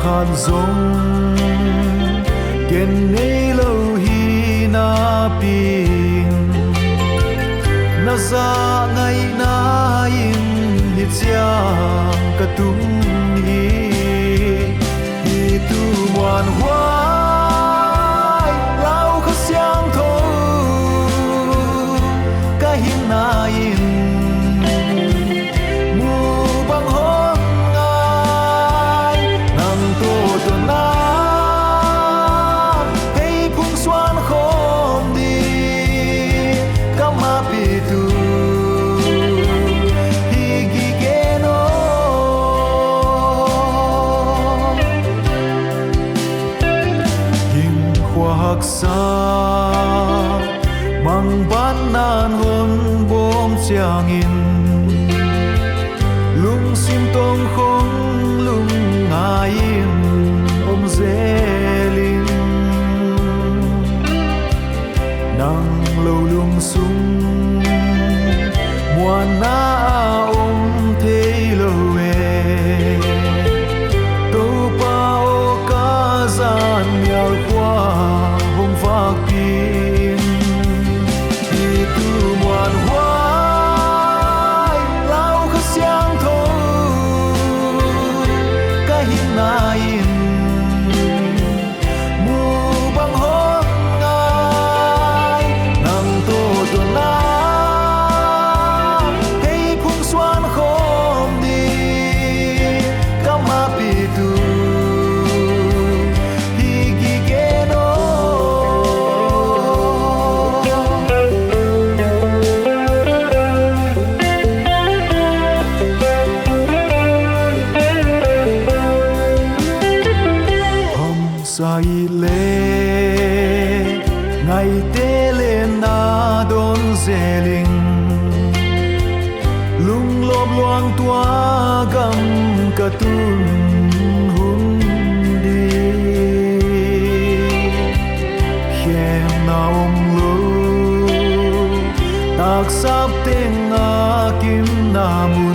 khan zong ken nei lo hi na pin na za ngai na in hi chiang ka tum hi tu muan hoai lau kha siang tho ka hin na in mu bang hon ngai nang to to na hey phung xuan khom đi ka ma pi tu hi gi ge no him khoa hak sa mang ban nan hon bom chiang in lung sim tong khong lung ngai in om zelin nang lo lung sung muan na om thei lo e to pa o ka zan mial kwa hong vak pin tu muan hoai lau kha siang tho ka hin na in mu bang hon ngai nang to to na hey phung xuan khom đi ka ma pi tu hi gi ge no sai lệ ngày tê lên na đón zeling lung lop loang tua gam ka tun hun đi khem na om lo tak sap teng a kim na mu